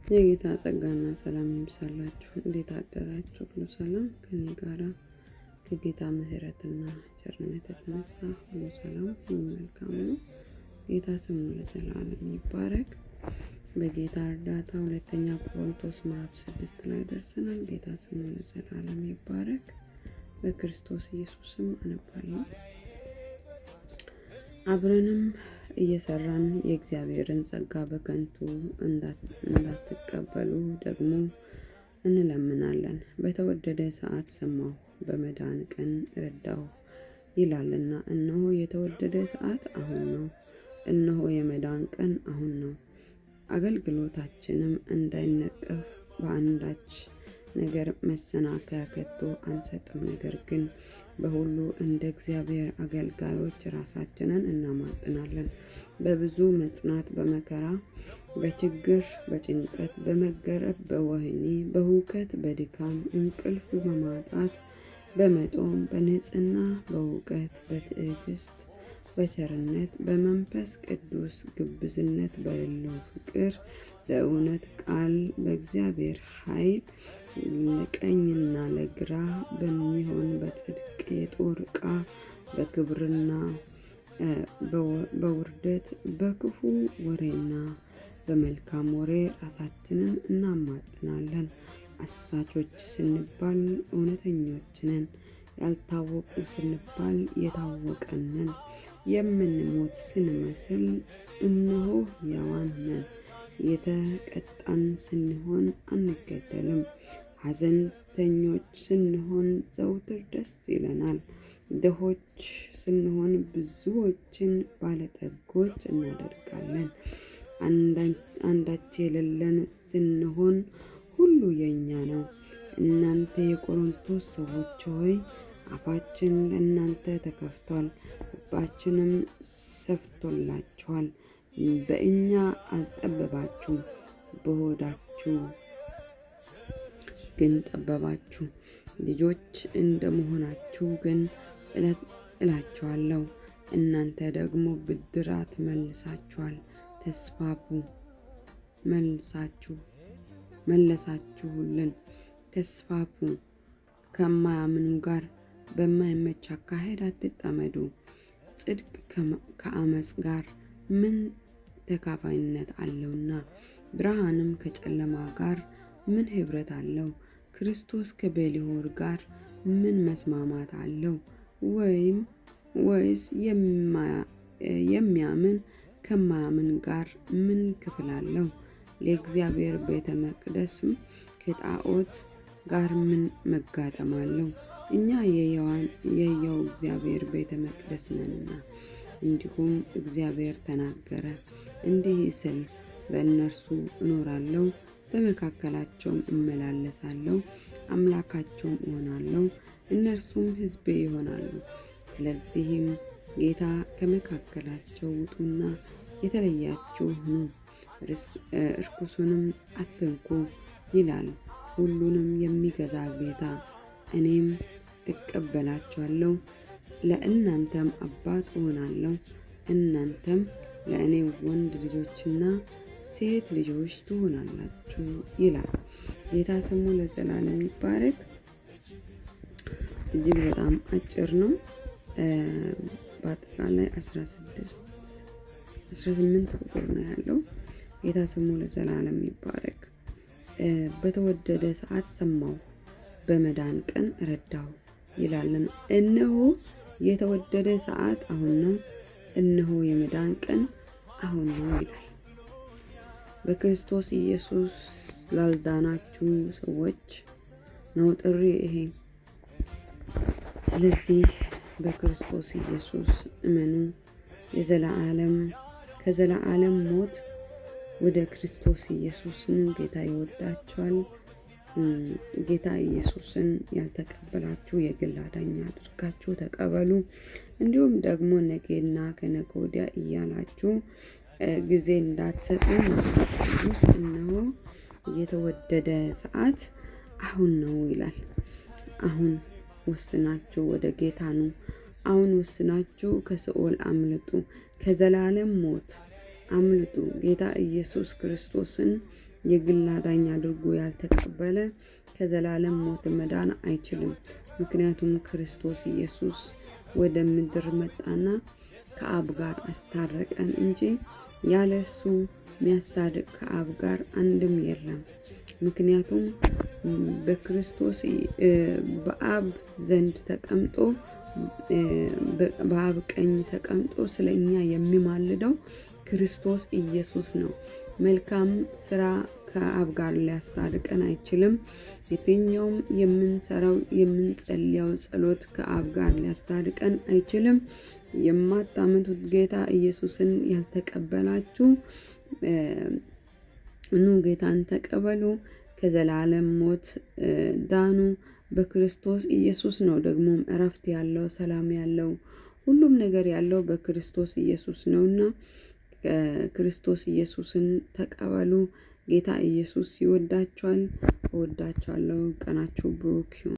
የጌታ ጸጋና ሰላም ይብዛላችሁ። እንዴት አደራችሁ? ሁሉ ሰላም ከኔ ጋራ ከጌታ ምሕረትና ቸርነት የተነሳ ሁሉ ሰላም ሁሉ መልካም ነው። ጌታ ስሙ ለዘላለም ይባረክ። በጌታ እርዳታ ሁለተኛ ቆሮንቶስ ምዕራፍ 6 ላይ ደርሰናል። ጌታ ስሙ ለዘላለም ይባረክ። በክርስቶስ ኢየሱስም አነባለሁ። አብረንም እየሰራን የእግዚአብሔርን ጸጋ በከንቱ እንዳትቀበሉ ደግሞ እንለምናለን። በተወደደ ሰዓት ሰማሁ፣ በመዳን ቀን ረዳሁ ይላልና፣ እነሆ የተወደደ ሰዓት አሁን ነው። እነሆ የመዳን ቀን አሁን ነው። አገልግሎታችንም እንዳይነቀፍ በአንዳች ነገር መሰናከያ ከቶ አንሰጥም። ነገር ግን በሁሉ እንደ እግዚአብሔር አገልጋዮች ራሳችንን እናማጥናለን። በብዙ መጽናት፣ በመከራ፣ በችግር፣ በጭንቀት፣ በመገረፍ፣ በወህኒ፣ በሁከት፣ በድካም፣ እንቅልፍ በማጣት፣ በመጦም፣ በንጽህና፣ በእውቀት፣ በትዕግስት፣ በቸርነት፣ በመንፈስ ቅዱስ ግብዝነት፣ በሌለው ፍቅር፣ በእውነት ቃል፣ በእግዚአብሔር ኃይል፣ ለቀኝና ለግራ በሚሆን በጽድቅ የጦር ዕቃ፣ በክብርና በውርደት፣ በክፉ ወሬና በመልካም ወሬ ራሳችንን እናማጥናለን። አሳቾች ስንባል እውነተኞች ነን፣ ያልታወቁ ስንባል የታወቅን ነን፣ የምንሞት ስንመስል እነሆ ሕያዋን ነን፣ የተቀጣን ስንሆን አንገደልም፣ ሐዘንተኞች ስንሆን ዘውትር ደስ ይለናል፣ ድሆች ስንሆን ብዙዎችን ባለጠጎች እናደርጋለን፣ አንዳች የሌለን ስንሆን ሁሉ የኛ ነው። እናንተ የቆሮንቶስ ሰዎች ሆይ አፋችን ለእናንተ ተከፍቷል፣ ልባችንም ሰፍቶላችኋል። በእኛ አልጠበባችሁም፣ በሆዳችሁ ግን ጠበባችሁ። ልጆች እንደመሆናችሁ ግን እላችኋለሁ፣ እናንተ ደግሞ ብድራት መለሳችሁልን። ተስፋፉ። ከማያምኑ ጋር በማይመች አካሄድ አትጠመዱ። ጽድቅ ከአመፅ ጋር ምን ተካፋይነት አለውና? ብርሃንም ከጨለማ ጋር ምን ኅብረት አለው? ክርስቶስ ከቤልሆር ጋር ምን መስማማት አለው? ወይስ የሚያምን ከማያምን ጋር ምን ክፍል አለው? የእግዚአብሔር ቤተ መቅደስም ከጣዖት ጋር ምን መጋጠም አለው? እኛ የሕያው እግዚአብሔር ቤተ መቅደስ ነንና። እንዲሁም እግዚአብሔር ተናገረ እንዲህ ሲል፣ በእነርሱ እኖራለሁ፣ በመካከላቸውም እመላለሳለሁ፣ አምላካቸውም እሆናለሁ፣ እነርሱም ሕዝቤ ይሆናሉ። ስለዚህም ጌታ ከመካከላቸው ውጡና የተለያችሁ ሁኑ፣ ርኩሱንም አትንኩ ይላል ሁሉንም የሚገዛ ጌታ። እኔም እቀበላችኋለሁ፣ ለእናንተም አባት እሆናለሁ፣ እናንተም ለእኔ ወንድ ልጆችና ሴት ልጆች ትሆናላችሁ ይላል። ጌታ ስሙ ለዘላለም ይባረክ። እጅግ በጣም አጭር ነው። በአጠቃላይ 18 ቁጥር ነው ያለው። ጌታ ስሙ ለዘላለም ይባረክ። በተወደደ ሰዓት ሰማሁ፣ በመዳን ቀን ረዳሁ ይላልን። እነሆ የተወደደ ሰዓት አሁን ነው፣ እነሆ የመዳን ቀን አሁን ነው ይላል። በክርስቶስ ኢየሱስ ላልዳናችሁ ሰዎች ነው ጥሪ ይሄ። ስለዚህ በክርስቶስ ኢየሱስ እመኑ። ከዘላለም ሞት ወደ ክርስቶስ ኢየሱስን ጌታ ይወዳችኋል። ጌታ ኢየሱስን ያልተቀበላችሁ የግል አዳኝ አድርጋችሁ ተቀበሉ። እንዲሁም ደግሞ ነገና ከነገ ወዲያ እያላችሁ ጊዜ እንዳትሰጡ። መጽሐፍ ቅዱስ እነሆ የተወደደ ሰዓት አሁን ነው ይላል። አሁን ወስናችሁ ወደ ጌታ ኑ። አሁን ወስናችሁ ከሲኦል አምልጡ፣ ከዘላለም ሞት አምልጡ። ጌታ ኢየሱስ ክርስቶስን የግል አዳኝ አድርጎ ያልተቀበለ ከዘላለም ሞት መዳን አይችልም። ምክንያቱም ክርስቶስ ኢየሱስ ወደ ምድር መጣና ከአብ ጋር አስታረቀን እንጂ ያለ እሱ የሚያስታርቅ ከአብ ጋር አንድም የለም። ምክንያቱም በክርስቶስ በአብ ዘንድ ተቀምጦ በአብ ቀኝ ተቀምጦ ስለኛ የሚማልደው ክርስቶስ ኢየሱስ ነው። መልካም ስራ ከአብ ጋር ሊያስታርቀን አይችልም። የትኛውም የምንሰራው የምንጸልየው ጸሎት ከአብ ጋር ሊያስታርቀን አይችልም። የማታምኑት ጌታ ኢየሱስን ያልተቀበላችሁ ኑ ጌታን ተቀበሉ፣ ከዘላለም ሞት ዳኑ። በክርስቶስ ኢየሱስ ነው ደግሞም እረፍት ያለው ሰላም ያለው ሁሉም ነገር ያለው በክርስቶስ ኢየሱስ ነውና ክርስቶስ ኢየሱስን ተቀበሉ። ጌታ ኢየሱስ ይወዳችኋል። እወዳችኋለሁ። ቀናችሁ ብሩክ ይሁን።